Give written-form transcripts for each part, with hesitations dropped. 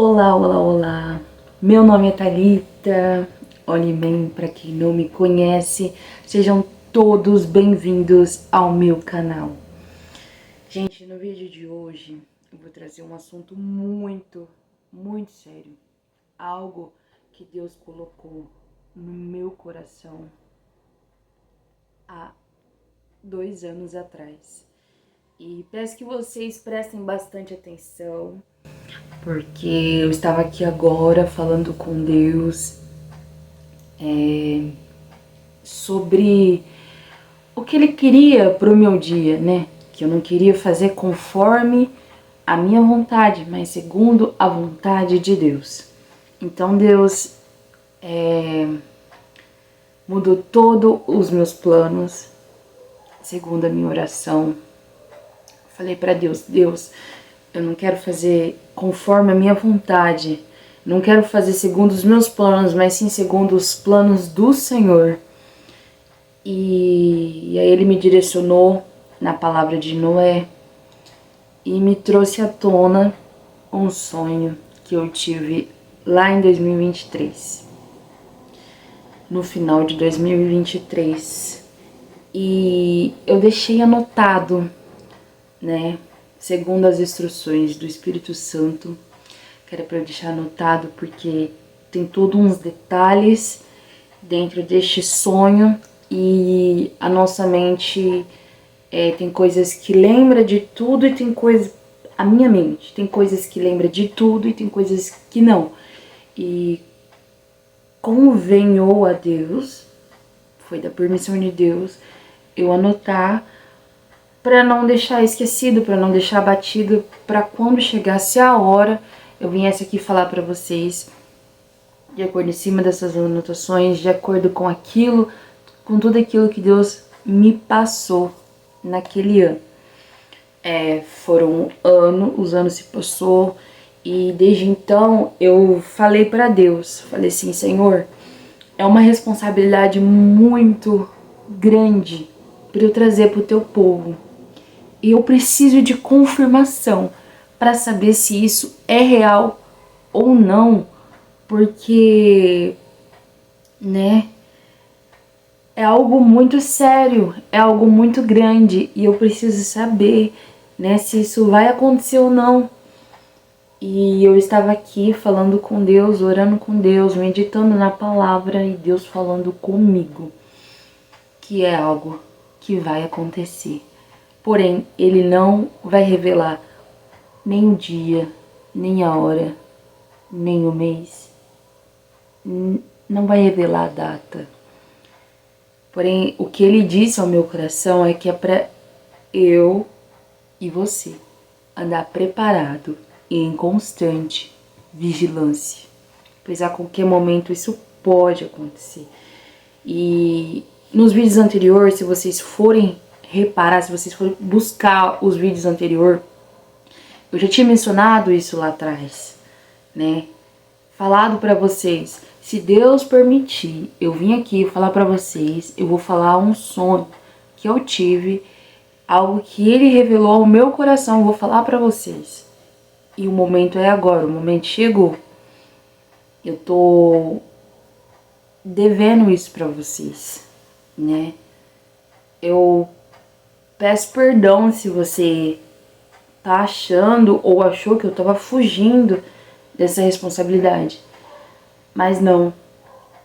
Olá, olá, olá. Meu nome é Thalita. Olhem bem, para quem não me conhece, sejam todos bem-vindos ao meu canal. Gente, no vídeo de hoje eu vou trazer um assunto muito sério. Algo que Deus colocou no meu coração há 2 anos atrás. E peço que vocês prestem bastante atenção, porque eu estava aqui agora falando com Deus sobre o que Ele queria pro meu dia, né? Que eu não queria fazer conforme a minha vontade, mas segundo a vontade de Deus. Então Deus mudou todos os meus planos, segundo a minha oração. Falei para Deus, eu não quero fazer conforme a minha vontade, não quero fazer segundo os meus planos, mas sim segundo os planos do Senhor. E aí Ele me direcionou na palavra de Noé e me trouxe à tona um sonho que eu tive lá em 2023, no final de 2023. E eu deixei anotado, né, segundo as instruções do Espírito Santo, que era para eu deixar anotado porque tem todos uns detalhes dentro deste sonho e a nossa mente tem coisas que lembra de tudo e tem coisas... A minha mente tem coisas que lembra de tudo e tem coisas que não. E convenhou a Deus, foi da permissão de Deus, eu anotar para não deixar esquecido, para não deixar batido, para quando chegasse a hora eu viesse aqui falar para vocês de acordo em cima dessas anotações, de acordo com aquilo, com tudo aquilo que Deus me passou naquele ano. Foram anos, os anos se passou e desde então eu falei para Deus, falei assim, Senhor, é uma responsabilidade muito grande para eu trazer para o teu povo. E eu preciso de confirmação para saber se isso é real ou não, porque, né, é algo muito sério, é algo muito grande e eu preciso saber, né, se isso vai acontecer ou não. E eu estava aqui falando com Deus, orando com Deus, meditando na palavra e Deus falando comigo que é algo que vai acontecer. Porém, Ele não vai revelar nem o dia, nem a hora, nem o mês. Não vai revelar a data. Porém, o que Ele disse ao meu coração é que é para eu e você andar preparado e em constante vigilância, pois a qualquer momento isso pode acontecer. E nos vídeos anteriores, se vocês forem reparar, se vocês forem buscar os vídeos anteriores, eu já tinha mencionado isso lá atrás, né? Falado pra vocês, se Deus permitir, eu vim aqui falar pra vocês, eu vou falar um sonho que eu tive, algo que Ele revelou ao meu coração, eu vou falar pra vocês. E o momento é agora, o momento chegou. Eu tô devendo isso pra vocês, né? Eu peço perdão se você tá achando ou achou que eu tava fugindo dessa responsabilidade. Mas não,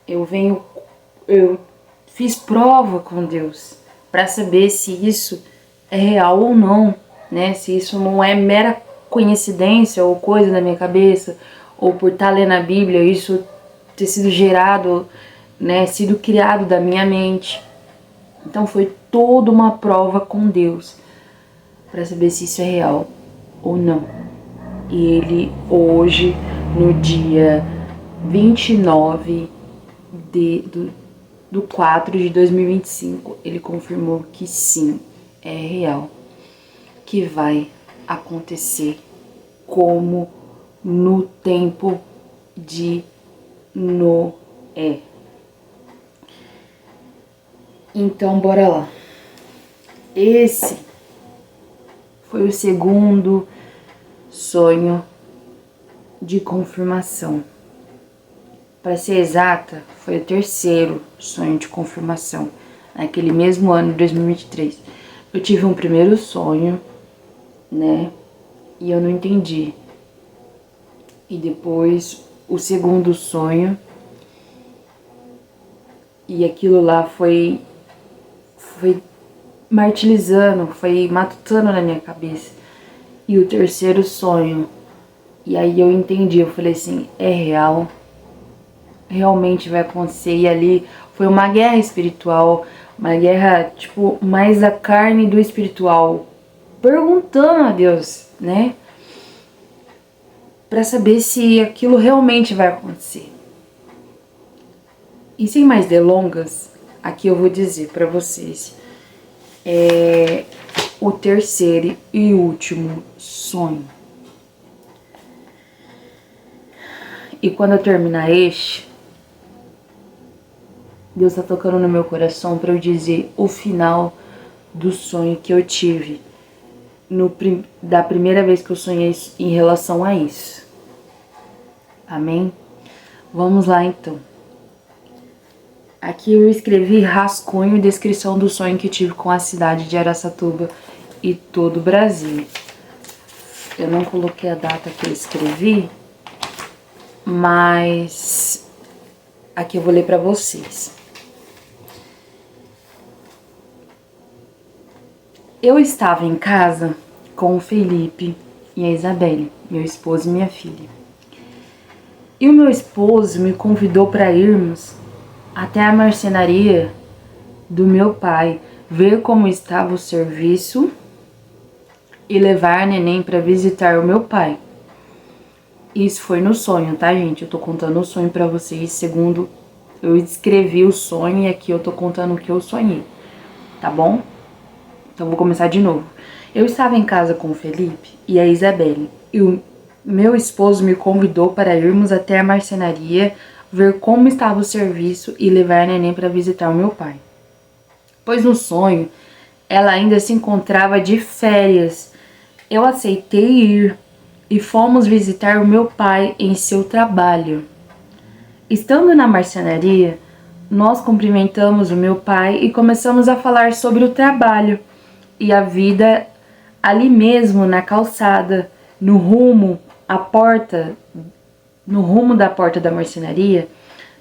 eu fiz prova com Deus para saber se isso é real ou não, né? Se isso não é mera coincidência ou coisa da minha cabeça, ou por estar lendo a Bíblia, isso ter sido gerado, né, sido criado da minha mente. Então foi toda uma prova com Deus para saber se isso é real ou não. E Ele hoje, no dia 29 do 4 de 2025, Ele confirmou que sim, é real, que vai acontecer como no tempo de Noé. Então, bora lá. Esse foi o segundo sonho de confirmação. Para ser exata, foi o terceiro sonho de confirmação. Naquele mesmo ano de 2023. Eu tive um primeiro sonho, né? E eu não entendi. E depois o segundo sonho. E aquilo lá foi martirizando, foi matutando na minha cabeça. E o terceiro sonho. E aí eu entendi, eu falei assim, é real. Realmente vai acontecer. E ali foi uma guerra espiritual, uma guerra, tipo, mais da carne e do espiritual, perguntando a Deus, né? Pra saber se aquilo realmente vai acontecer. E sem mais delongas, aqui eu vou dizer pra vocês o terceiro e último sonho. E quando eu terminar este, Deus tá tocando no meu coração pra eu dizer o final do sonho que eu tive da primeira vez que eu sonhei em relação a isso. Amém? Vamos lá então. Aqui eu escrevi rascunho e descrição do sonho que tive com a cidade de Araçatuba e todo o Brasil. Eu não coloquei a data que eu escrevi, mas aqui eu vou ler para vocês. Eu estava em casa com o Felipe e a Isabelle, meu esposo e minha filha. E o meu esposo me convidou para irmos até a marcenaria do meu pai, ver como estava o serviço e levar a neném para visitar o meu pai. Isso foi no sonho, tá, gente? Eu tô contando o sonho para vocês segundo eu escrevi o sonho e aqui eu tô contando o que eu sonhei, tá bom? Então vou começar de novo. Eu estava em casa com o Felipe e a Isabelle e o meu esposo me convidou para irmos até a marcenaria ver como estava o serviço e levar a neném para visitar o meu pai. Pois no sonho ela ainda se encontrava de férias. Eu aceitei ir e fomos visitar o meu pai em seu trabalho. Estando na marcenaria, nós cumprimentamos o meu pai e começamos a falar sobre o trabalho e a vida ali mesmo na calçada, no rumo da porta da marcenaria.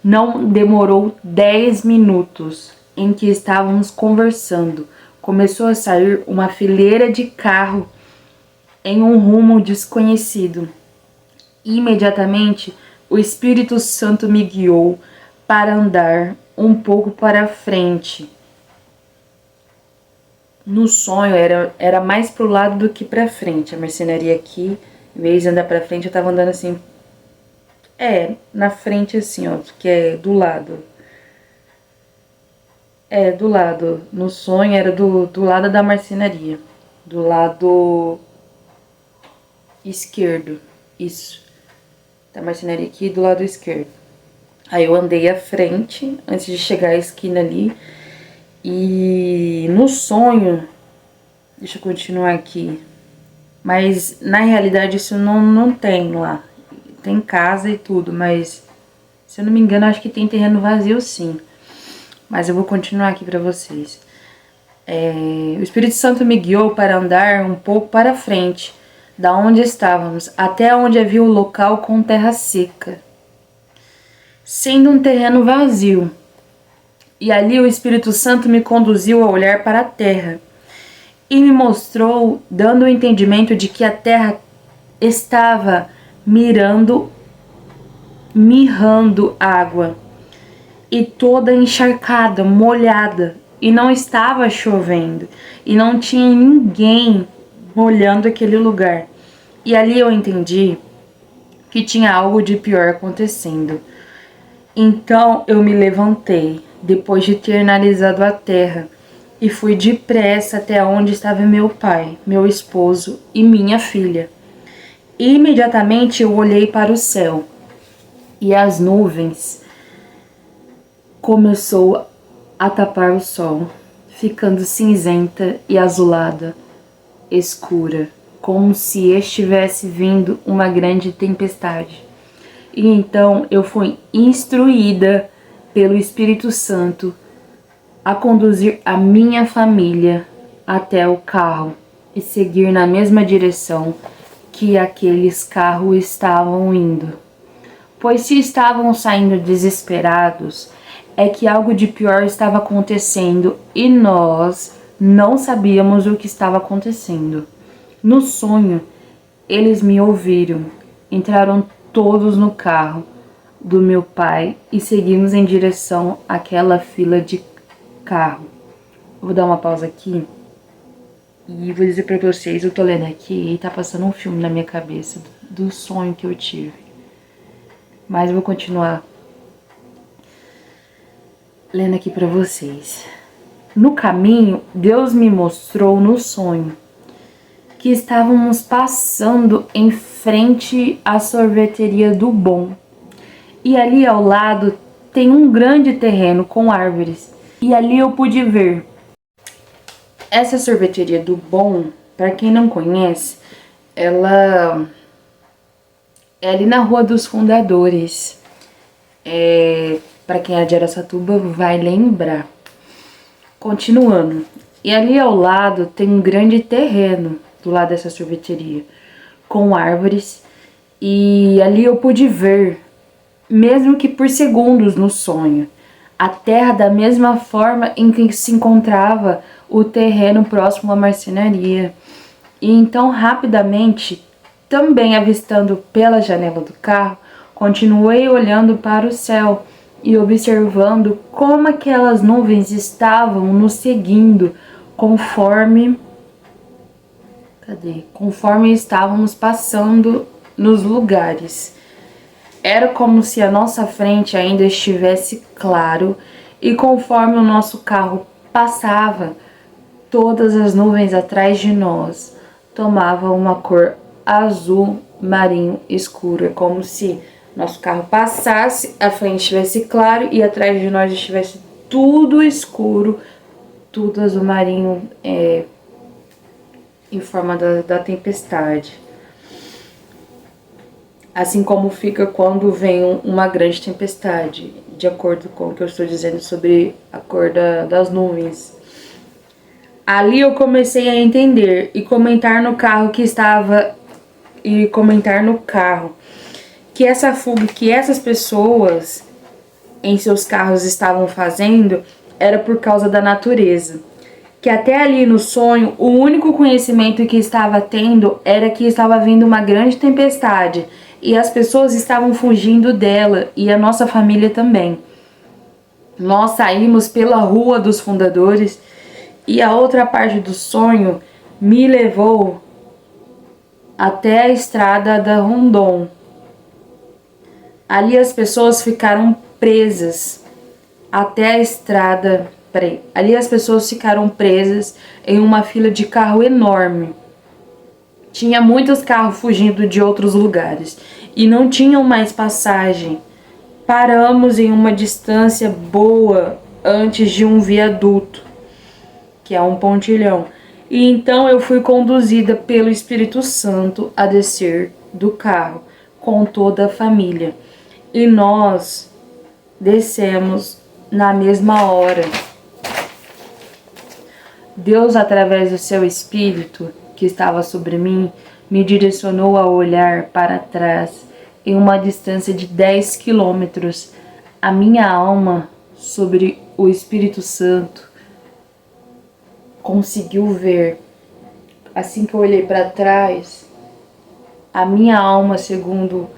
Não demorou 10 minutos em que estávamos conversando. Começou a sair uma fileira de carro em um rumo desconhecido. Imediatamente, o Espírito Santo me guiou para andar um pouco para frente. No sonho era mais pro lado do que pra frente. A marcenaria aqui, em vez de andar pra frente, eu tava andando assim. Na frente assim, ó, que é do lado. Do lado. No sonho era do lado da marcenaria. Do lado esquerdo. Isso. Da marcenaria aqui do lado esquerdo. Aí eu andei à frente, antes de chegar à esquina ali. E no sonho, deixa eu continuar aqui, mas na realidade isso não tem lá. Tem casa e tudo, mas se eu não me engano acho que tem terreno vazio sim. Mas eu vou continuar aqui pra vocês. O Espírito Santo me guiou para andar um pouco para frente, da onde estávamos, até onde havia o local com terra seca, sendo um terreno vazio. E ali o Espírito Santo me conduziu a olhar para a terra e me mostrou, dando o entendimento de que a terra estava mirrando água e toda encharcada, molhada, e não estava chovendo e não tinha ninguém molhando aquele lugar. E ali eu entendi que tinha algo de pior acontecendo. Então eu me levantei, depois de ter analisado a terra, e fui depressa até onde estava meu pai, meu esposo e minha filha. Imediatamente eu olhei para o céu, e as nuvens começou a tapar o sol, ficando cinzenta e azulada, escura, como se estivesse vindo uma grande tempestade. E então eu fui instruída pelo Espírito Santo a conduzir a minha família até o carro e seguir na mesma direção que aqueles carros estavam indo. Pois se estavam saindo desesperados, é que algo de pior estava acontecendo e nós não sabíamos o que estava acontecendo. No sonho, eles me ouviram, entraram todos no carro do meu pai e seguimos em direção àquela fila de carro. Vou dar uma pausa aqui e vou dizer pra vocês, eu tô lendo aqui e tá passando um filme na minha cabeça do sonho que eu tive. Mas eu vou continuar lendo aqui pra vocês. No caminho, Deus me mostrou no sonho que estávamos passando em frente à sorveteria do Bom. E ali ao lado tem um grande terreno com árvores. E ali eu pude ver. Essa sorveteria do Bom, para quem não conhece, ela é ali na Rua dos Fundadores. Para quem é de Araçatuba vai lembrar. Continuando. E ali ao lado tem um grande terreno do lado dessa sorveteria, com árvores. E ali eu pude ver, mesmo que por segundos no sonho, a terra da mesma forma em que se encontrava o terreno próximo à marcenaria. E então, rapidamente, também avistando pela janela do carro, continuei olhando para o céu e observando como aquelas nuvens estavam nos seguindo conforme estávamos passando nos lugares. Era como se a nossa frente ainda estivesse claro e conforme o nosso carro passava, todas as nuvens atrás de nós tomavam uma cor azul marinho escuro. É como se nosso carro passasse, a frente estivesse claro e atrás de nós estivesse tudo escuro, tudo azul marinho, em forma da tempestade. Assim como fica quando vem uma grande tempestade, de acordo com o que eu estou dizendo sobre a cor das nuvens. Ali eu comecei a entender e comentar no carro que essa fuga que essas pessoas em seus carros estavam fazendo era por causa da natureza. Que até ali no sonho, o único conhecimento que estava tendo era que estava vindo uma grande tempestade e as pessoas estavam fugindo dela e a nossa família também. Nós saímos pela Rua dos Fundadores e a outra parte do sonho me levou até a estrada da Rondon. Ali as pessoas ficaram presas até a estrada. Ali as pessoas ficaram presas em uma fila de carro enorme. Tinha muitos carros fugindo de outros lugares e não tinham mais passagem. Paramos em uma distância boa antes de um viaduto, que é um pontilhão. E então eu fui conduzida pelo Espírito Santo a descer do carro com toda a família. E nós descemos na mesma hora. Deus, através do seu Espírito que estava sobre mim, me direcionou a olhar para trás em uma distância de 10 quilômetros. A minha alma, sobre o Espírito Santo, conseguiu ver. Assim que eu olhei para trás, a minha alma, segundo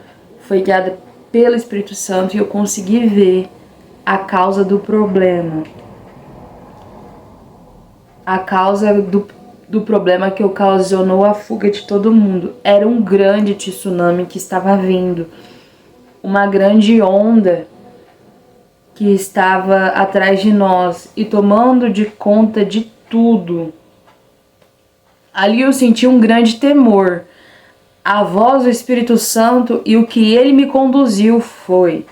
foi guiada pelo Espírito Santo, e eu consegui ver a causa do problema. A causa do problema que ocasionou a fuga de todo mundo. Era um grande tsunami que estava vindo. Uma grande onda que estava atrás de nós e tomando de conta de tudo. Ali eu senti um grande temor. A voz do Espírito Santo e o que ele me conduziu foi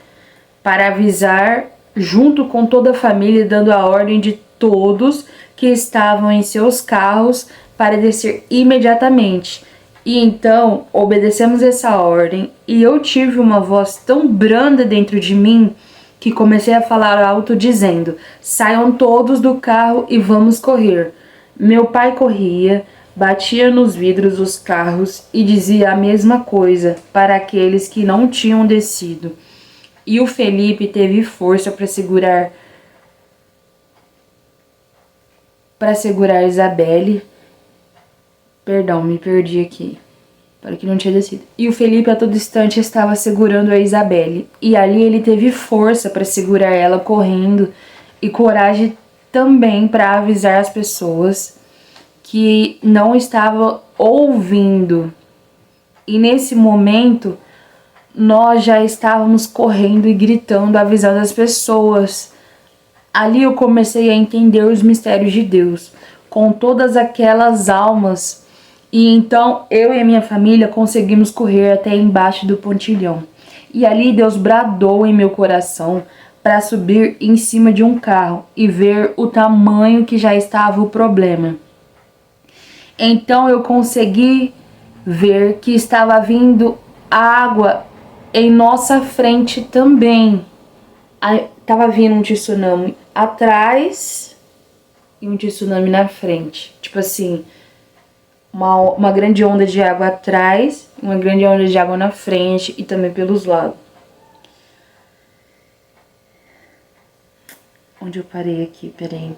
para avisar, junto com toda a família, dando a ordem de todos que estavam em seus carros para descer imediatamente. E então obedecemos essa ordem e eu tive uma voz tão branda dentro de mim que comecei a falar alto dizendo: saiam todos do carro e vamos correr. Meu pai corria, batia nos vidros dos carros e dizia a mesma coisa para aqueles que não tinham descido. E o Felipe teve força para segurar Isabelle. Perdão, me perdi aqui. Para que não tinha descido. E o Felipe a todo instante estava segurando a Isabelle. E ali ele teve força para segurar ela correndo e coragem também para avisar as pessoas que não estavam ouvindo. E nesse momento nós já estávamos correndo e gritando, avisando as pessoas. Ali eu comecei a entender os mistérios de Deus, com todas aquelas almas. E então eu e a minha família conseguimos correr até embaixo do pontilhão. E ali Deus bradou em meu coração para subir em cima de um carro e ver o tamanho que já estava o problema. Então eu consegui ver que estava vindo água em nossa frente também. Estava vindo um tsunami atrás e um tsunami na frente. Tipo assim, uma grande onda de água atrás, uma grande onda de água na frente e também pelos lados. Onde eu parei aqui? Peraí.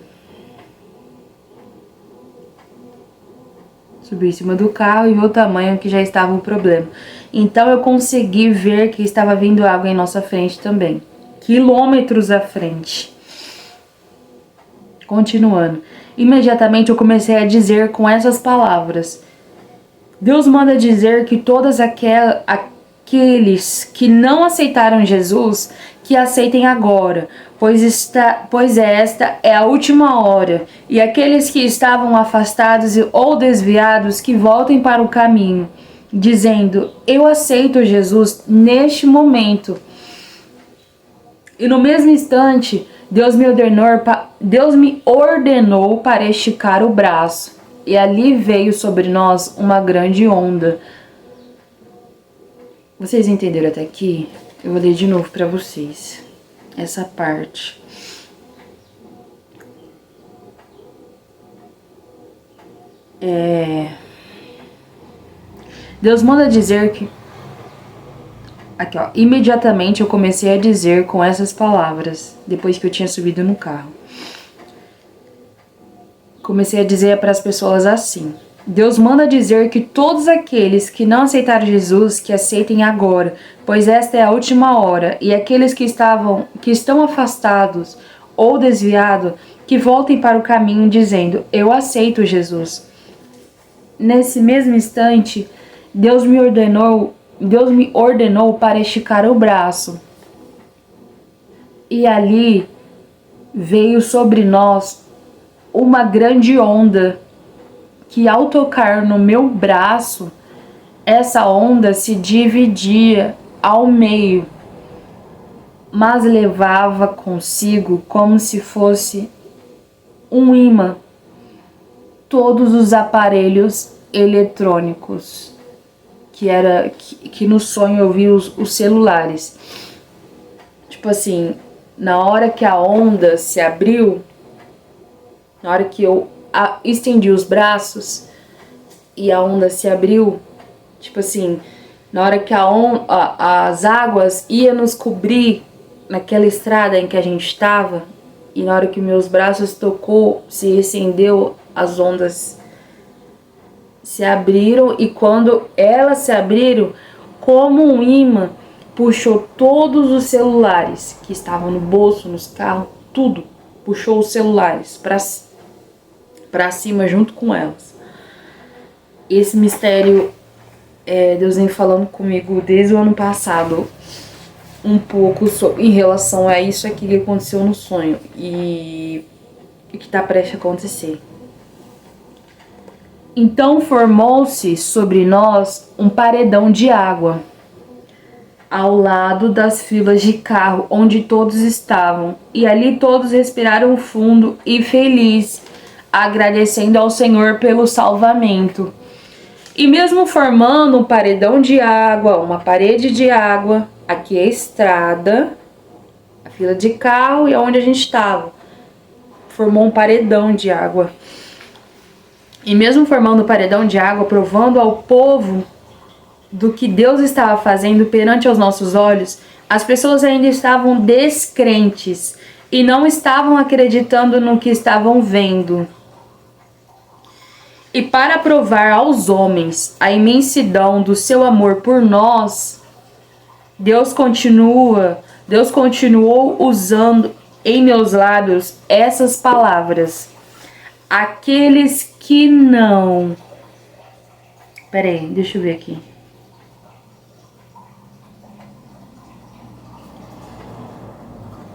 Subi em cima do carro e viu o tamanho que já estava o problema. Então eu consegui ver que estava vindo água em nossa frente também. Quilômetros à frente. Continuando. Imediatamente eu comecei a dizer com essas palavras: Deus manda dizer que todos aqueles que não aceitaram Jesus, que aceitem agora, pois esta é a última hora. E aqueles que estavam afastados ou desviados, que voltem para o caminho, dizendo: eu aceito Jesus neste momento. E no mesmo instante, Deus me ordenou para esticar o braço. E ali veio sobre nós uma grande onda. Vocês entenderam até aqui? Eu vou ler de novo para vocês essa parte. Deus manda dizer que... Aqui, ó. Imediatamente eu comecei a dizer com essas palavras, depois que eu tinha subido no carro. Comecei a dizer para as pessoas assim: Deus manda dizer que todos aqueles que não aceitaram Jesus, que aceitem agora, pois esta é a última hora. E aqueles que estão afastados ou desviados, que voltem para o caminho dizendo: eu aceito Jesus. Nesse mesmo instante, Deus me ordenou para esticar o braço. E ali veio sobre nós uma grande onda, que ao tocar no meu braço, essa onda se dividia ao meio, mas levava consigo, como se fosse um imã, todos os aparelhos eletrônicos, que no sonho eu vi os celulares. Tipo assim, na hora que a onda se abriu, na hora que eu estendi os braços e a onda se abriu, tipo assim, na hora que as águas iam nos cobrir naquela estrada em que a gente estava, e na hora que meus braços tocou, se acendeu, as ondas se abriram, e quando elas se abriram, como um imã, puxou todos os celulares que estavam no bolso, nos carros, tudo, puxou os celulares para cima junto com elas. Esse mistério, Deus vem falando comigo desde o ano passado, um pouco em relação a isso aqui que aconteceu no sonho e que está prestes a acontecer. Então formou-se sobre nós um paredão de água, ao lado das filas de carro onde todos estavam, e ali todos respiraram fundo e feliz, agradecendo ao Senhor pelo salvamento. E mesmo formando um paredão de água, uma parede de água, aqui é a estrada, a fila de carro e onde a gente estava. Formou um paredão de água. E mesmo formando um paredão de água, provando ao povo do que Deus estava fazendo perante aos nossos olhos, as pessoas ainda estavam descrentes e não estavam acreditando no que estavam vendo. E para provar aos homens a imensidão do seu amor por nós, Deus continuou usando em meus lábios essas palavras. Aqueles que não... Peraí, deixa eu ver aqui.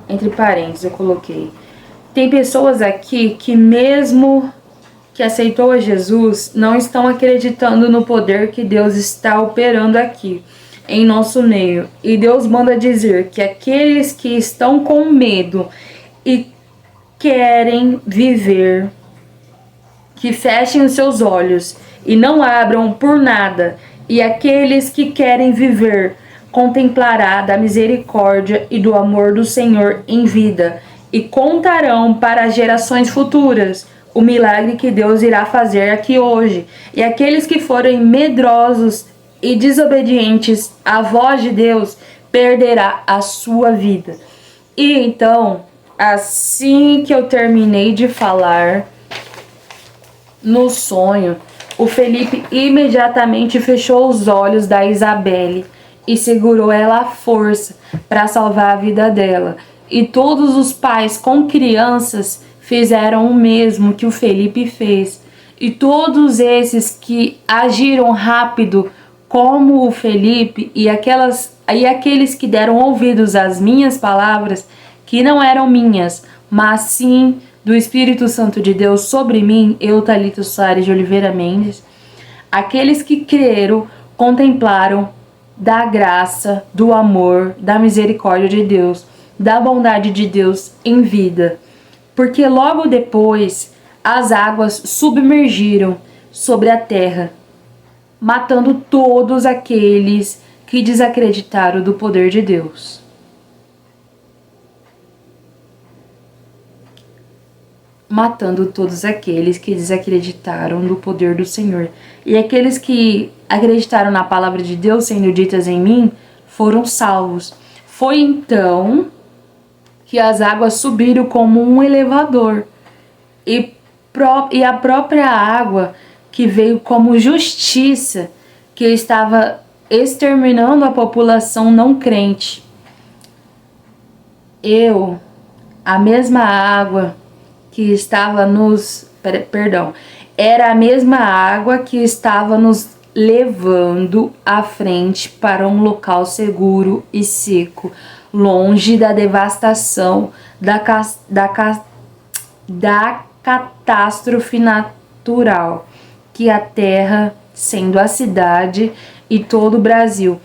Entre parênteses eu coloquei. Tem pessoas aqui que mesmo que aceitou a Jesus, não estão acreditando no poder que Deus está operando aqui, em nosso meio. E Deus manda dizer que aqueles que estão com medo e querem viver, que fechem os seus olhos e não abram por nada. E aqueles que querem viver, contemplará da misericórdia e do amor do Senhor em vida, e contarão para as gerações futuras o milagre que Deus irá fazer aqui hoje. E aqueles que forem medrosos e desobedientes à voz de Deus, perderá a sua vida. E então, assim que eu terminei de falar, no sonho, o Felipe imediatamente fechou os olhos da Isabelle e segurou ela à força para salvar a vida dela. E todos os pais com crianças fizeram o mesmo que o Felipe fez. E todos esses que agiram rápido como o Felipe e aqueles que deram ouvidos às minhas palavras, que não eram minhas, mas sim do Espírito Santo de Deus sobre mim, eu, Thalita Soares de Oliveira Mendes, aqueles que creram, contemplaram da graça, do amor, da misericórdia de Deus, da bondade de Deus em vida. Porque logo depois as águas submergiram sobre a terra, matando todos aqueles que desacreditaram do poder de Deus. Matando todos aqueles que desacreditaram do poder do Senhor. E aqueles que acreditaram na palavra de Deus sendo ditas em mim foram salvos. Foi então que as águas subiram como um elevador. E a própria água que veio como justiça, que estava exterminando a população não crente. A mesma água que estava era a mesma água que estava nos levando à frente para um local seguro e seco, longe da devastação, da catástrofe natural que a terra, sendo a cidade e todo o Brasil,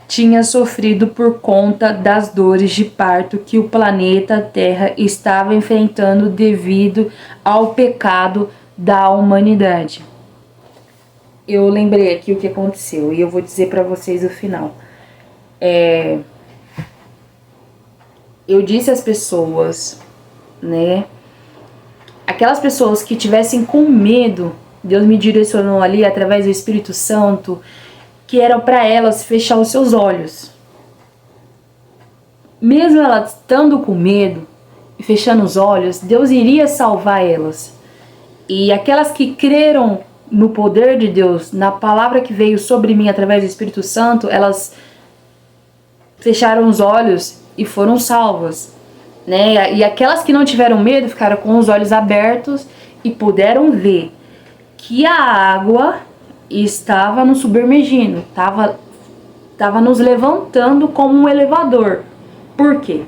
tinha sofrido por conta das dores de parto que o planeta Terra estava enfrentando devido ao pecado da humanidade. Eu lembrei aqui o que aconteceu e eu vou dizer para vocês o final. Eu disse às pessoas, né? Aquelas pessoas que tivessem com medo, Deus me direcionou ali através do Espírito Santo, que era para elas fechar os seus olhos. Mesmo elas estando com medo e fechando os olhos, Deus iria salvar elas. E aquelas que creram no poder de Deus, na palavra que veio sobre mim através do Espírito Santo, elas fecharam os olhos e foram salvas, né? E aquelas que não tiveram medo ficaram com os olhos abertos e puderam ver que a água estava nos submergindo, estava nos levantando como um elevador. Por quê?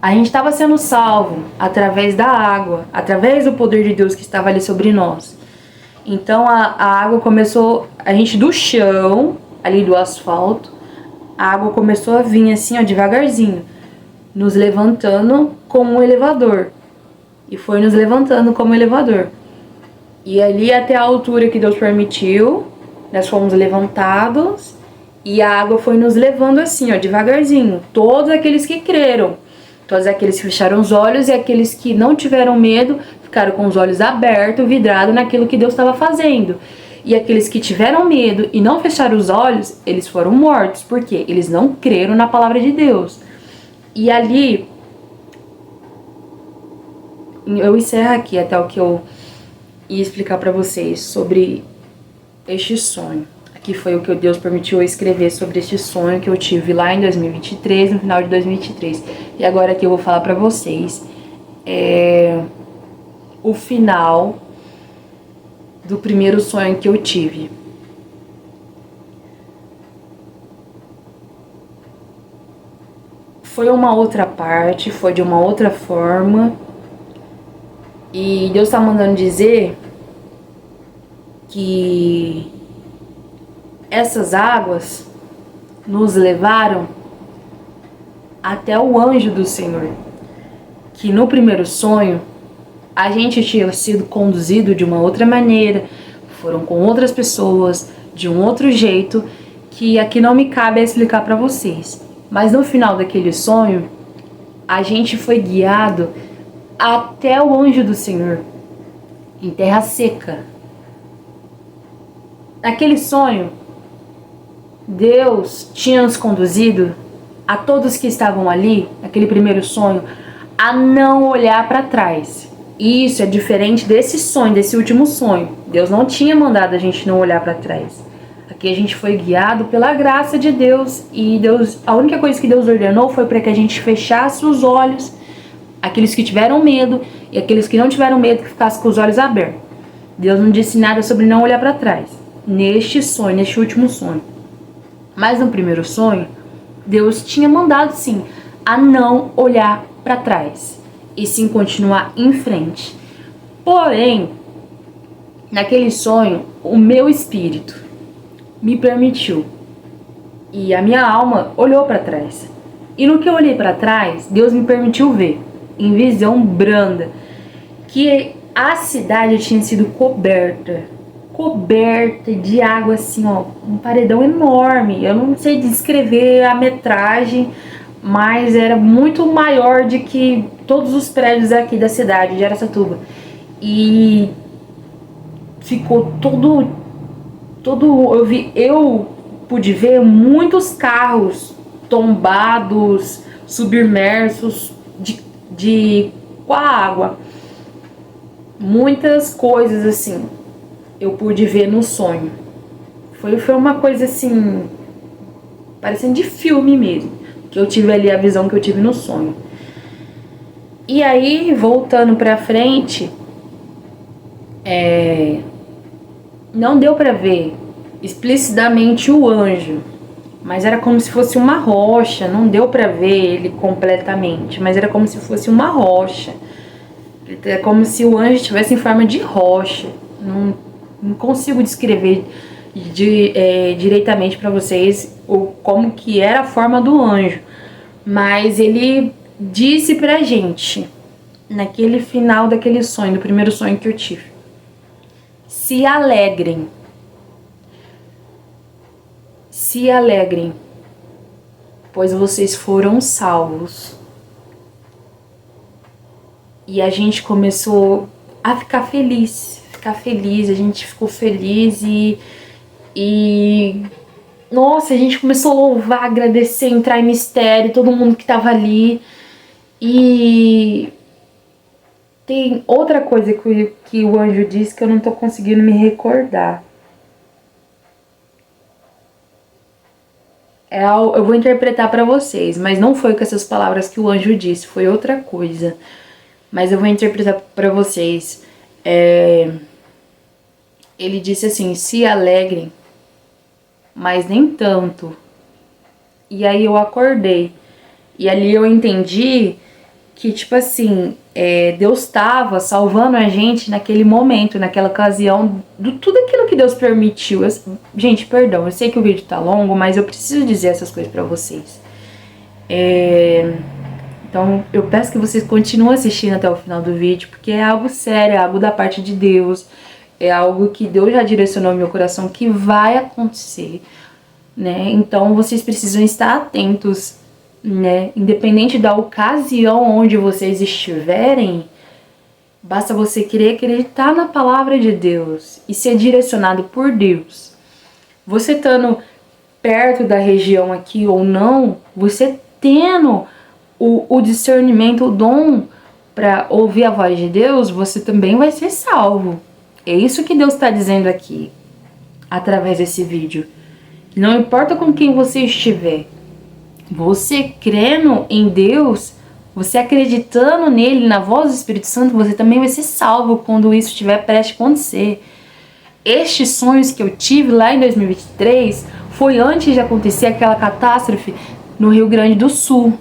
A gente estava sendo salvo através da água, através do poder de Deus que estava ali sobre nós. Então a água começou, a gente do chão, ali do asfalto, a água começou a vir assim, ó, devagarzinho, nos levantando como um elevador. E foi nos levantando como um elevador. E ali até a altura que Deus permitiu, nós fomos levantados e a água foi nos levando assim, ó, devagarzinho. Todos aqueles que creram, todos aqueles que fecharam os olhos e aqueles que não tiveram medo, ficaram com os olhos abertos, vidrados naquilo que Deus estava fazendo. E aqueles que tiveram medo e não fecharam os olhos, eles foram mortos, porque eles não creram na palavra de Deus. E ali, eu encerro aqui até o que eu ia explicar para vocês sobre este sonho. Aqui foi o que Deus permitiu eu escrever sobre este sonho que eu tive lá em 2023, no final de 2023. E agora aqui eu vou falar para vocês o final do primeiro sonho que eu tive. Foi uma outra parte, foi de uma outra forma. E Deus tá mandando dizer que essas águas nos levaram até o anjo do Senhor. Que no primeiro sonho a gente tinha sido conduzido de uma outra maneira, foram com outras pessoas, de um outro jeito, que aqui não me cabe explicar para vocês. Mas no final daquele sonho, a gente foi guiado até o anjo do Senhor, em terra seca. Naquele sonho, Deus tinha nos conduzido, a todos que estavam ali, naquele primeiro sonho, a não olhar para trás. E isso é diferente desse sonho, desse último sonho. Deus não tinha mandado a gente não olhar para trás. Aqui a gente foi guiado pela graça de Deus. E Deus, a única coisa que Deus ordenou foi para que a gente fechasse os olhos, aqueles que tiveram medo, e aqueles que não tiveram medo que ficassem com os olhos abertos. Deus não disse nada sobre não olhar para trás. Neste sonho, neste último sonho. Mas no primeiro sonho, Deus tinha mandado sim a não olhar para trás e sim continuar em frente. Porém, naquele sonho, o meu espírito me permitiu e a minha alma olhou para trás. E no que eu olhei para trás, Deus me permitiu ver, em visão branda, que a cidade tinha sido coberta de água, assim, ó, um paredão enorme. Eu não sei descrever a metragem, mas era muito maior do que todos os prédios aqui da cidade de Araçatuba. E ficou todo eu pude ver muitos carros tombados, submersos com a água. Muitas coisas assim eu pude ver no sonho. Foi uma coisa assim, parecendo de filme mesmo, que eu tive ali, a visão que eu tive no sonho. E aí, voltando pra frente, não deu pra ver explicitamente o anjo, mas era como se fosse uma rocha. Não deu pra ver ele completamente, mas era como se fosse uma rocha. É como se o anjo estivesse em forma de rocha. Não consigo descrever direitamente para vocês como que era a forma do anjo, mas ele disse pra gente, naquele final daquele sonho, do primeiro sonho que eu tive: se alegrem, pois vocês foram salvos. E a gente começou a ficar feliz, a gente ficou feliz e nossa, a gente começou a louvar, agradecer, entrar em mistério, todo mundo que tava ali. E tem outra coisa que o anjo disse que eu não tô conseguindo me recordar. Eu vou interpretar pra vocês, mas não foi com essas palavras que o anjo disse, foi outra coisa. Mas eu vou interpretar pra vocês. Ele disse assim: se alegrem, mas nem tanto. E aí eu acordei. E ali eu entendi que, tipo assim, Deus estava salvando a gente naquele momento, naquela ocasião, de tudo aquilo que Deus permitiu. Gente, perdão, eu sei que o vídeo tá longo, mas eu preciso dizer essas coisas pra vocês. Então eu peço que vocês continuem assistindo até o final do vídeo, porque é algo sério, é algo da parte de Deus. é algo que Deus já direcionou no meu coração que vai acontecer, né? Então vocês precisam estar atentos, né? Independente da ocasião onde vocês estiverem, basta você querer acreditar na palavra de Deus e ser direcionado por Deus. Você estando perto da região aqui ou não, você tendo o discernimento, o dom para ouvir a voz de Deus, você também vai ser salvo. É isso que Deus está dizendo aqui, através desse vídeo. Não importa com quem você estiver, você crendo em Deus, você acreditando nele, na voz do Espírito Santo, você também vai ser salvo quando isso estiver prestes a acontecer. Estes sonhos que eu tive lá em 2023 foi antes de acontecer aquela catástrofe no Rio Grande do Sul.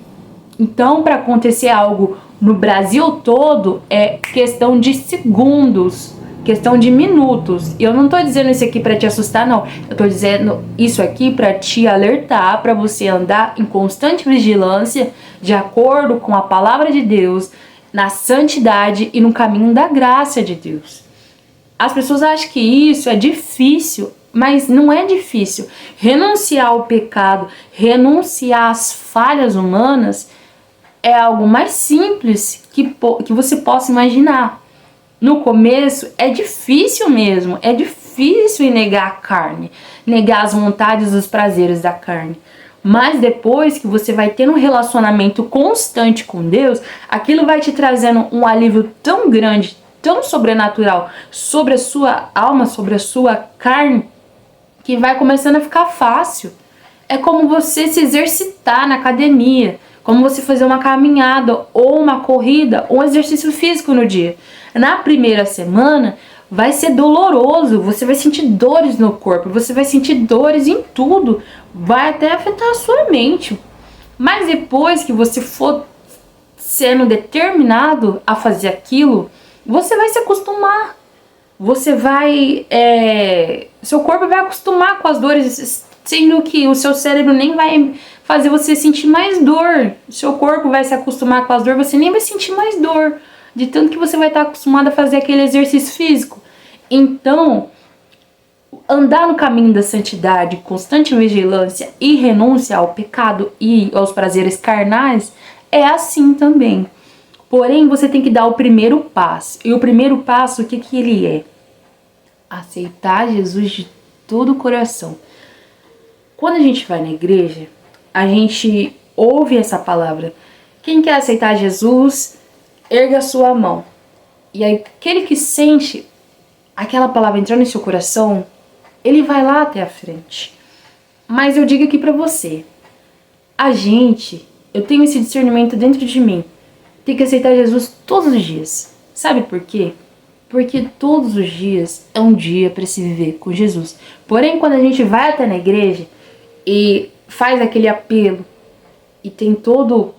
Então, para acontecer algo no Brasil todo, é questão de segundos, questão de minutos. E eu não tô dizendo isso aqui para te assustar, não. Eu tô dizendo isso aqui para te alertar, para você andar em constante vigilância, de acordo com a palavra de Deus, na santidade e no caminho da graça de Deus. As pessoas acham que isso é difícil, mas não é difícil. Renunciar ao pecado, renunciar às falhas humanas é algo mais simples que você possa imaginar. No começo é difícil mesmo, é difícil negar a carne, negar as vontades e os prazeres da carne. Mas depois que você vai tendo um relacionamento constante com Deus, aquilo vai te trazendo um alívio tão grande, tão sobrenatural sobre a sua alma, sobre a sua carne, que vai começando a ficar fácil. É como você se exercitar na academia, como você fazer uma caminhada ou uma corrida ou um exercício físico no dia. Na primeira semana vai ser doloroso, você vai sentir dores no corpo, você vai sentir dores em tudo, vai até afetar a sua mente. Mas depois que você for sendo determinado a fazer aquilo, você vai se acostumar. Você vai... seu corpo vai acostumar com as dores, sendo que o seu cérebro nem vai fazer você sentir mais dor. O seu corpo vai se acostumar com as dores, você nem vai sentir mais dor, de tanto que você vai estar acostumado a fazer aquele exercício físico. Então, andar no caminho da santidade, constante vigilância e renúncia ao pecado e aos prazeres carnais é assim também. Porém, você tem que dar o primeiro passo. E o primeiro passo, o que ele é? Aceitar Jesus de todo o coração. Quando a gente vai na igreja, a gente ouve essa palavra. Quem quer aceitar Jesus, erga a sua mão. E aí, aquele que sente aquela palavra entrando em seu coração, ele vai lá até a frente. Mas eu digo aqui pra você, eu tenho esse discernimento dentro de mim, tem que aceitar Jesus todos os dias. Sabe por quê? Porque todos os dias é um dia para se viver com Jesus. Porém, quando a gente vai até na igreja e faz aquele apelo e tem todo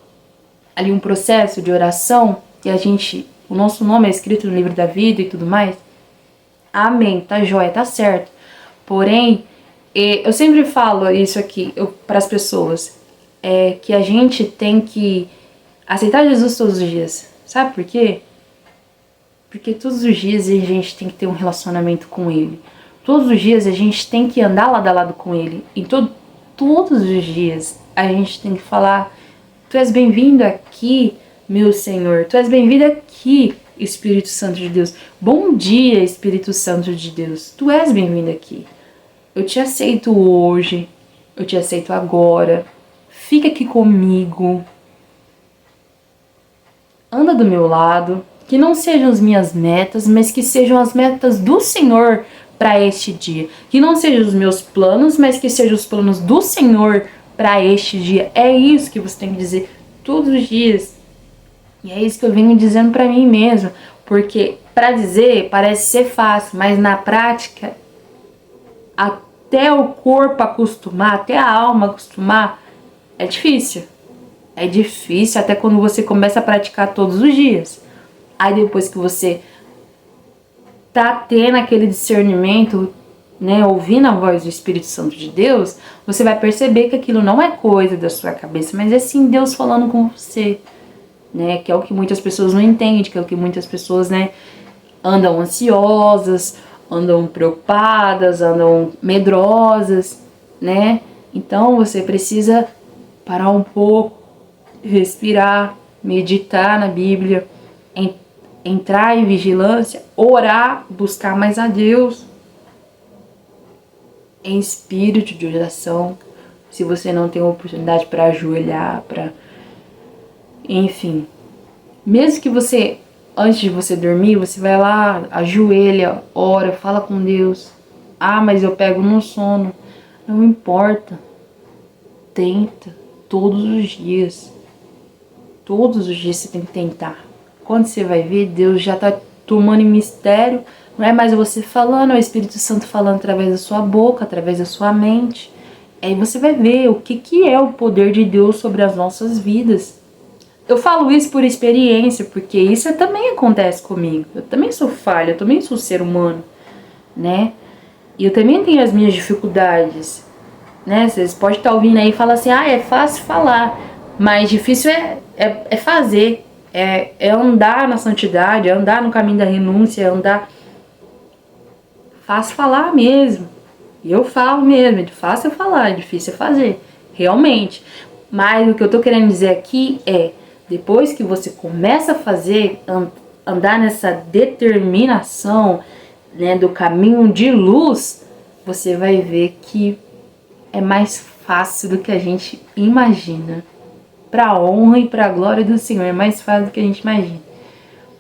ali um processo de oração e o nosso nome é escrito no livro da vida e tudo mais, amém, tá joia, tá certo. Porém, eu sempre falo isso aqui para as pessoas, que a gente tem que aceitar Jesus todos os dias. Sabe por quê? Porque todos os dias a gente tem que ter um relacionamento com Ele. Todos os dias a gente tem que andar lado a lado com Ele. E todos os dias a gente tem que falar: Tu és bem-vindo aqui, meu Senhor. Tu és bem-vindo aqui, Espírito Santo de Deus. Bom dia, Espírito Santo de Deus. Tu és bem-vindo aqui. Eu te aceito hoje. Eu te aceito agora. Fica aqui comigo. Anda do meu lado. Que não sejam as minhas metas, mas que sejam as metas do Senhor para este dia. Que não sejam os meus planos, mas que sejam os planos do Senhor para este dia. É isso que você tem que dizer todos os dias. E é isso que eu venho dizendo para mim mesmo. Porque para dizer parece ser fácil, mas na prática, até o corpo acostumar, até a alma acostumar, é difícil. É difícil até quando você começa a praticar todos os dias. Aí depois que você tá tendo aquele discernimento, né, ouvindo a voz do Espírito Santo de Deus, você vai perceber que aquilo não é coisa da sua cabeça, mas é sim Deus falando com você, né, que é o que muitas pessoas não entendem, que é o que muitas pessoas, né, andam ansiosas, andam preocupadas, andam medrosas, né? Então você precisa parar um pouco, respirar, meditar na Bíblia, entrar em vigilância, orar, buscar mais a Deus em espírito de oração. Se você não tem oportunidade para ajoelhar, enfim, mesmo que você, antes de você dormir, você vai lá, ajoelha, ora, fala com Deus. Ah, mas eu pego no sono. Não importa. Tenta todos os dias. Todos os dias você tem que tentar. Quando você vai ver, Deus já tá tomando em mistério. Não é mais você falando, é o Espírito Santo falando através da sua boca, através da sua mente. Aí você vai ver o que é o poder de Deus sobre as nossas vidas. Eu falo isso por experiência, porque isso também acontece comigo. Eu também sou falha, eu também sou ser humano, né? E eu também tenho as minhas dificuldades, né? Vocês podem estar ouvindo aí e falar assim, ah, é fácil falar, mas difícil é fazer. É andar na santidade, é andar no caminho da renúncia, é andar... Fácil falar mesmo. E eu falo mesmo, é fácil falar, é difícil fazer, realmente. Mas o que eu tô querendo dizer aqui é, depois que você começa a fazer, andar nessa determinação, né, do caminho de luz, você vai ver que é mais fácil do que a gente imagina. Para a honra e para a glória do Senhor, é mais fácil do que a gente imagina.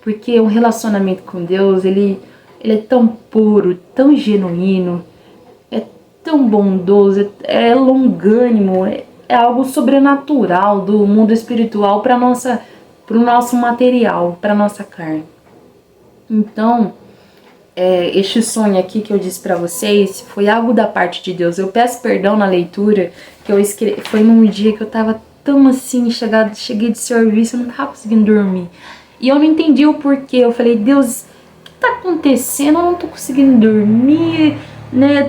Porque um relacionamento com Deus, ele é tão puro, tão genuíno, é tão bondoso, é longânimo, é algo sobrenatural do mundo espiritual para o nosso material, para nossa carne. Então, este sonho aqui que eu disse para vocês foi algo da parte de Deus. Eu peço perdão na leitura que eu escrevi. Foi num dia que eu tava tão assim, cheguei de serviço, eu não tava conseguindo dormir. E eu não entendi o porquê. Eu falei, Deus, o que tá acontecendo? Eu não tô conseguindo dormir, né?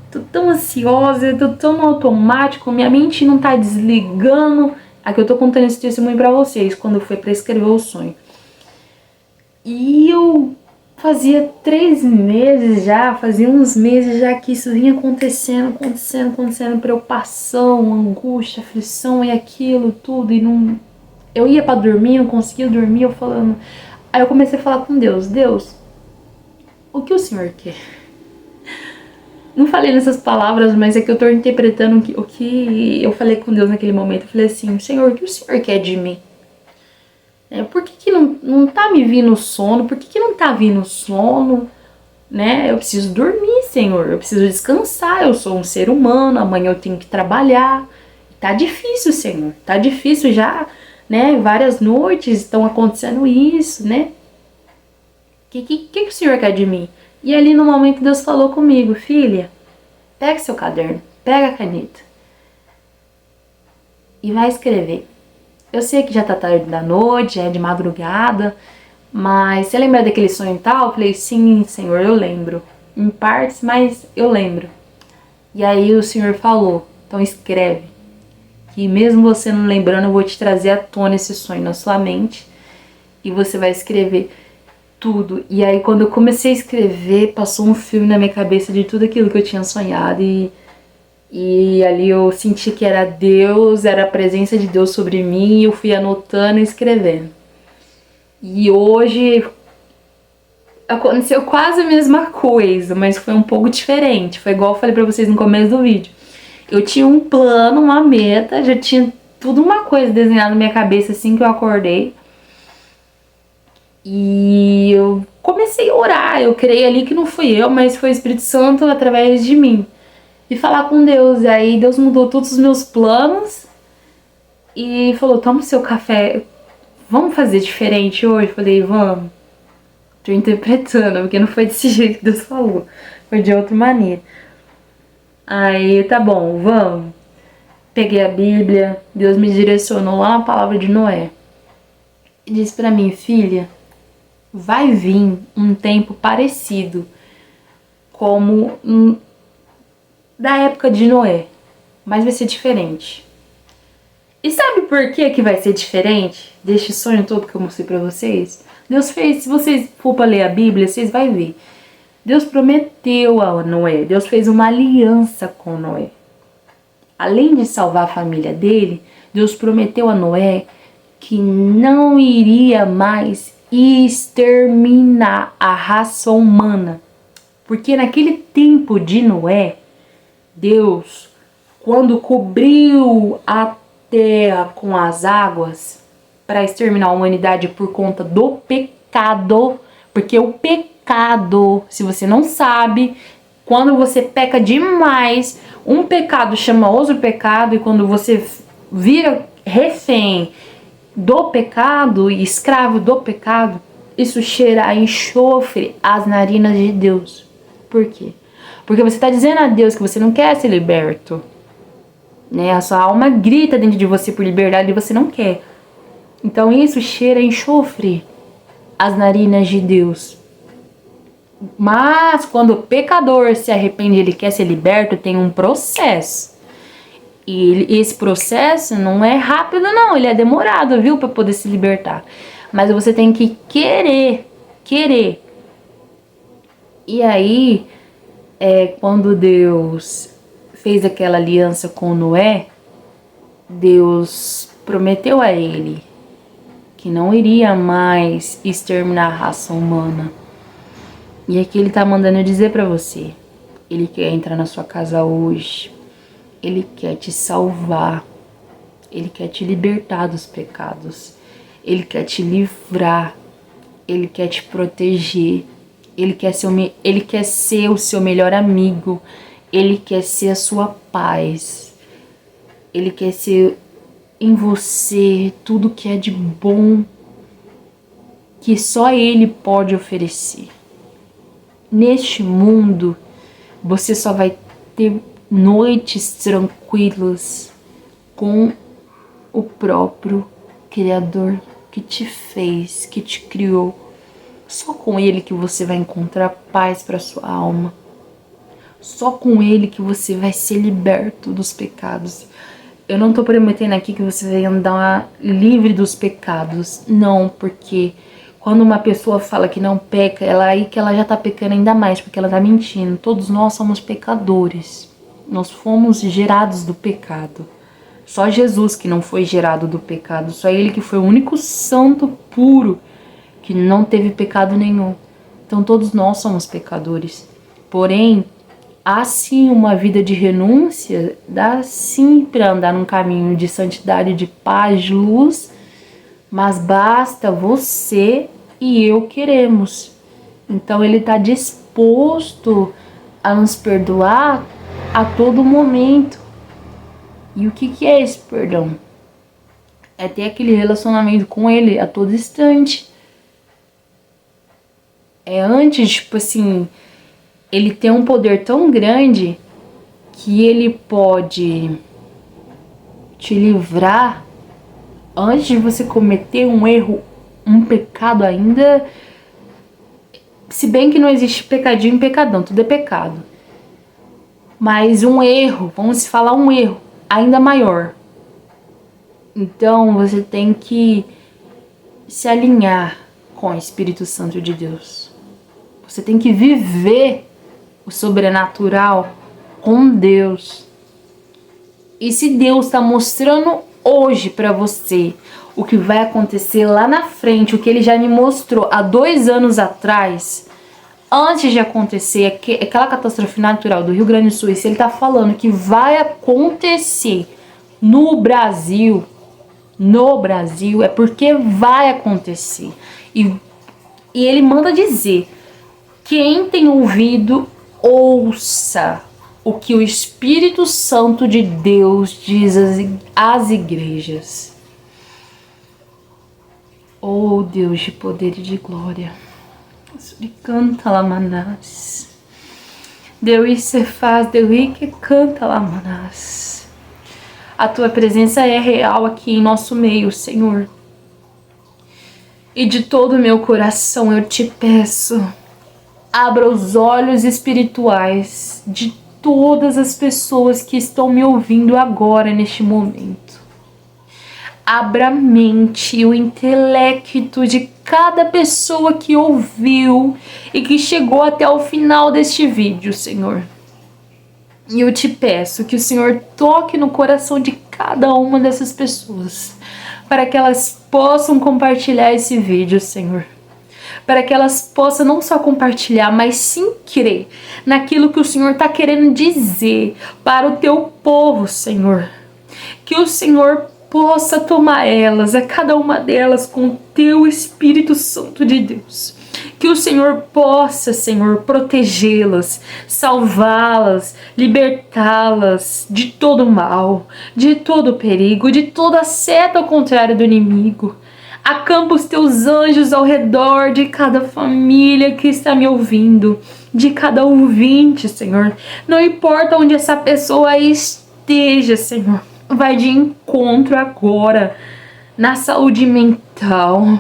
Tô tão ansiosa, tô tão no automático, minha mente não tá desligando. Aqui eu tô contando esse testemunho pra vocês, quando foi pra escrever o sonho. E eu fazia 3 meses já, fazia uns meses já que isso vinha acontecendo, preocupação, angústia, aflição e aquilo, tudo, e não... Eu ia pra dormir, não conseguia dormir, eu falando... Aí eu comecei a falar com Deus, Deus, o que o Senhor quer? Não falei nessas palavras, mas é que eu tô interpretando o que eu falei com Deus naquele momento. Eu falei assim, Senhor, o que o Senhor quer de mim? Por que não tá me vindo sono? Por que não tá vindo sono? Né? Eu preciso dormir, Senhor. Eu preciso descansar. Eu sou um ser humano. Amanhã eu tenho que trabalhar. Tá difícil, Senhor. Tá difícil já, né? Várias noites estão acontecendo isso, né? O que o Senhor quer de mim? E ali no momento Deus falou comigo, filha, pega seu caderno, pega a caneta e vai escrever. Eu sei que já tá tarde da noite, já é de madrugada, mas você lembra daquele sonho e tal? Eu falei, sim, Senhor, eu lembro. Em partes, mas eu lembro. E aí o Senhor falou, então escreve. Que mesmo você não lembrando, eu vou te trazer à tona esse sonho na sua mente. E você vai escrever tudo. E aí quando eu comecei a escrever, passou um filme na minha cabeça de tudo aquilo que eu tinha sonhado. E ali eu senti que era Deus, era a presença de Deus sobre mim. E eu fui anotando e escrevendo. E hoje aconteceu quase a mesma coisa, mas foi um pouco diferente. Foi igual eu falei pra vocês no começo do vídeo. Eu tinha um plano, uma meta, já tinha tudo uma coisa desenhada na minha cabeça assim que eu acordei. E eu comecei a orar, eu creio ali que não fui eu, mas foi o Espírito Santo através de mim. E falar com Deus, e aí Deus mudou todos os meus planos e falou, toma o seu café, vamos fazer diferente hoje? Eu falei, vamos. Tô interpretando, porque não foi desse jeito que Deus falou, foi de outra maneira. Aí, tá bom, vamos. Peguei a Bíblia, Deus me direcionou lá na palavra de Noé. E disse pra mim, filha, vai vir um tempo parecido como da época de Noé, mas vai ser diferente. E sabe por que vai ser diferente deste sonho todo que eu mostrei pra vocês? Deus fez, se vocês for pra ler a Bíblia, vocês vão ver. Deus prometeu a Noé, Deus fez uma aliança com Noé. Além de salvar a família dele, Deus prometeu a Noé que não iria mais exterminar a raça humana. Porque naquele tempo de Noé, Deus, quando cobriu a terra com as águas para exterminar a humanidade por conta do pecado, porque o pecado, se você não sabe, quando você peca demais, um pecado chama outro pecado, e quando você vira refém do pecado e escravo do pecado, isso cheira a enxofre às narinas de Deus. Por quê? Porque você está dizendo a Deus que você não quer ser liberto, né? A sua alma grita dentro de você por liberdade e você não quer. Então isso cheira a enxofre às narinas de Deus. Mas quando o pecador se arrepende e ele quer ser liberto, tem um processo. E esse processo não é rápido não, ele é demorado, viu, para poder se libertar. Mas você tem que querer. E aí, quando Deus fez aquela aliança com Noé, Deus prometeu a ele que não iria mais exterminar a raça humana. E aqui ele tá mandando dizer pra você, ele quer entrar na sua casa hoje, ele quer te salvar, ele quer te libertar dos pecados, ele quer te livrar, ele quer te proteger, ele quer ser o seu melhor amigo, ele quer ser a sua paz, ele quer ser em você tudo que é de bom que só ele pode oferecer. Neste mundo, você só vai ter noites tranquilas com o próprio Criador que te fez, que te criou. Só com ele que você vai encontrar paz para sua alma. Só com ele que você vai ser liberto dos pecados. Eu não tô prometendo aqui que você vai andar livre dos pecados. Não, porque quando uma pessoa fala que não peca, aí que ela já tá pecando ainda mais, porque ela tá mentindo. Todos nós somos pecadores. Nós fomos gerados do pecado. Só Jesus que não foi gerado do pecado. Só ele que foi o único santo puro que não teve pecado nenhum. Então todos nós somos pecadores. Porém, há sim uma vida de renúncia, dá sim para andar num caminho de santidade, de paz, de luz, mas basta você e eu queremos. Então ele está disposto a nos perdoar a todo momento. E o que é esse perdão? É ter aquele relacionamento com ele a todo instante. É antes, tipo assim, ele tem um poder tão grande que ele pode te livrar antes de você cometer um erro, um pecado ainda. Se bem que não existe pecadinho e pecadão, tudo é pecado. Mas um erro, vamos falar um erro ainda maior. Então você tem que se alinhar com o Espírito Santo de Deus. Você tem que viver o sobrenatural com Deus. E se Deus está mostrando hoje para você o que vai acontecer lá na frente, o que ele já me mostrou há 2 anos atrás, antes de acontecer aquela catástrofe natural do Rio Grande do Sul, e se ele está falando que vai acontecer no Brasil, é porque vai acontecer. E ele manda dizer: quem tem ouvido, ouça o que o Espírito Santo de Deus diz às igrejas. Oh Deus de poder e de glória, canta lá manás, Deus se faz, Deus que canta lá manás. A tua presença é real aqui em nosso meio, Senhor. E de todo o meu coração eu te peço, abra os olhos espirituais de todas as pessoas que estão me ouvindo agora, neste momento. abra a mente e o intelecto de cada pessoa que ouviu e que chegou até o final deste vídeo, Senhor. E eu te peço que o Senhor toque no coração de cada uma dessas pessoas, para que elas possam compartilhar esse vídeo, Senhor. Para que elas possam não só compartilhar, mas sim crer naquilo que o Senhor está querendo dizer para o teu povo, Senhor. Que o Senhor possa tomar elas, a cada uma delas, com o teu Espírito Santo de Deus. Que o Senhor possa, Senhor, protegê-las, salvá-las, libertá-las de todo mal, de todo perigo, de toda seta ao contrário do inimigo. Acampa os teus anjos ao redor de cada família que está me ouvindo, de cada ouvinte, Senhor. Não importa onde essa pessoa esteja, Senhor. Vai de encontro agora na saúde mental,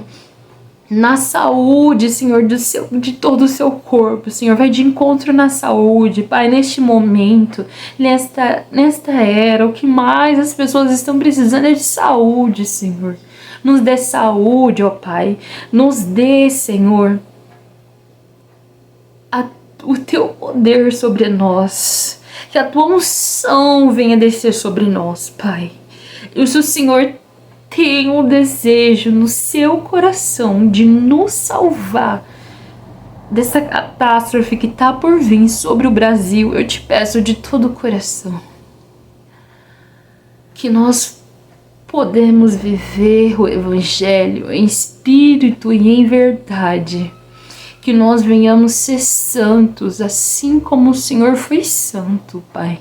na saúde, Senhor, de todo o seu corpo, Senhor. Vai de encontro na saúde, Pai, neste momento, nesta era. O que mais as pessoas estão precisando é de saúde, Senhor. Nos dê saúde, ó Pai. Nos dê, Senhor, o teu poder sobre nós. Que a tua unção venha descer sobre nós, Pai. E se o Senhor tem um desejo no seu coração de nos salvar dessa catástrofe que está por vir sobre o Brasil, eu te peço de todo o coração que nós podemos viver o Evangelho em espírito e em verdade. Que nós venhamos ser santos, assim como o Senhor foi santo, Pai.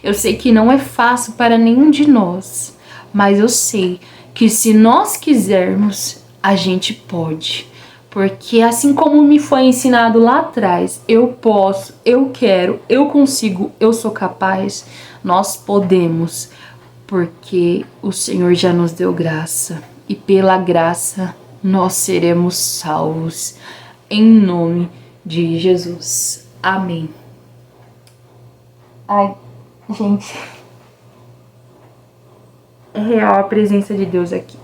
Eu sei que não é fácil para nenhum de nós, mas eu sei que se nós quisermos, a gente pode. Porque assim como me foi ensinado lá atrás, eu posso, eu quero, eu consigo, eu sou capaz, nós podemos. Porque o Senhor já nos deu graça e pela graça nós seremos salvos, em nome de Jesus. Amém. Ai, gente, é real a presença de Deus aqui.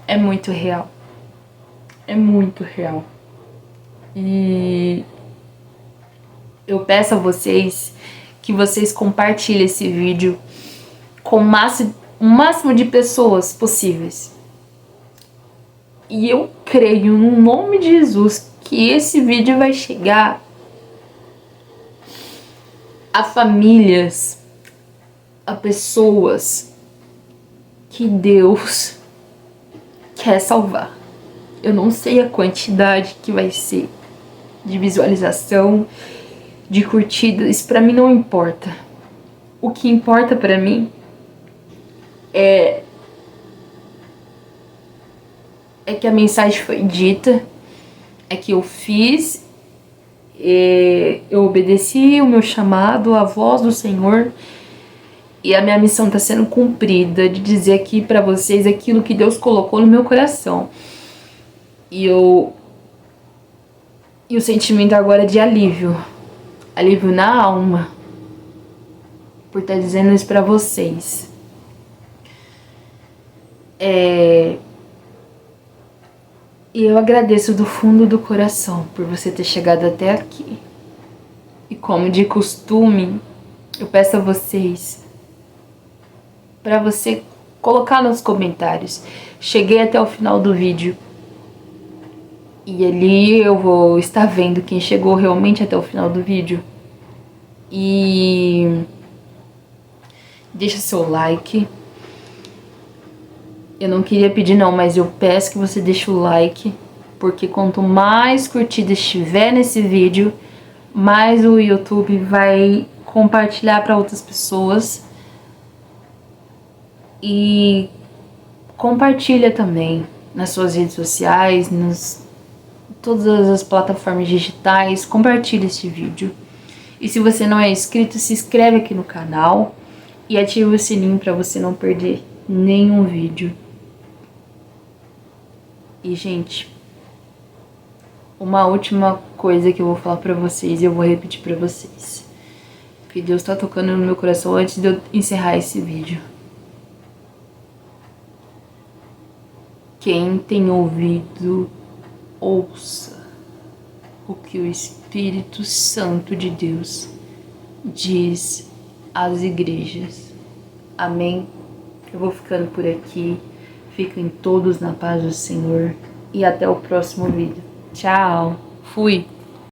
É muito real. É muito real. E eu peço a vocês que vocês compartilhem esse vídeo com o máximo de pessoas possíveis. E eu creio no nome de Jesus que esse vídeo vai chegar a famílias, a pessoas que Deus quer salvar. Eu não sei a quantidade que vai ser de visualização, de curtidas, isso pra mim não importa. O que importa pra mim é que a mensagem foi dita, é que eu fiz, eu obedeci o meu chamado, a voz do Senhor, e a minha missão está sendo cumprida, de dizer aqui para vocês aquilo que Deus colocou no meu coração. E o sentimento agora é de alívio na alma, por estar dizendo isso para vocês. E eu agradeço do fundo do coração por você ter chegado até aqui. E como de costume, eu peço a vocês para você colocar nos comentários: cheguei até o final do vídeo. E ali eu vou estar vendo quem chegou realmente até o final do vídeo. E deixa seu like. Eu não queria pedir não, mas eu peço que você deixe o like, porque quanto mais curtida estiver nesse vídeo, mais o YouTube vai compartilhar para outras pessoas. E compartilha também nas suas redes sociais, todas as plataformas digitais. Compartilha este vídeo. E se você não é inscrito, se inscreve aqui no canal e ativa o sininho para você não perder nenhum vídeo. E, gente, uma última coisa que eu vou falar pra vocês e eu vou repetir pra vocês, que Deus tá tocando no meu coração antes de eu encerrar esse vídeo. Quem tem ouvido, ouça o que o Espírito Santo de Deus diz às igrejas. Amém? Eu vou ficando por aqui. Fiquem todos na paz do Senhor. E até o próximo vídeo. Tchau! Fui!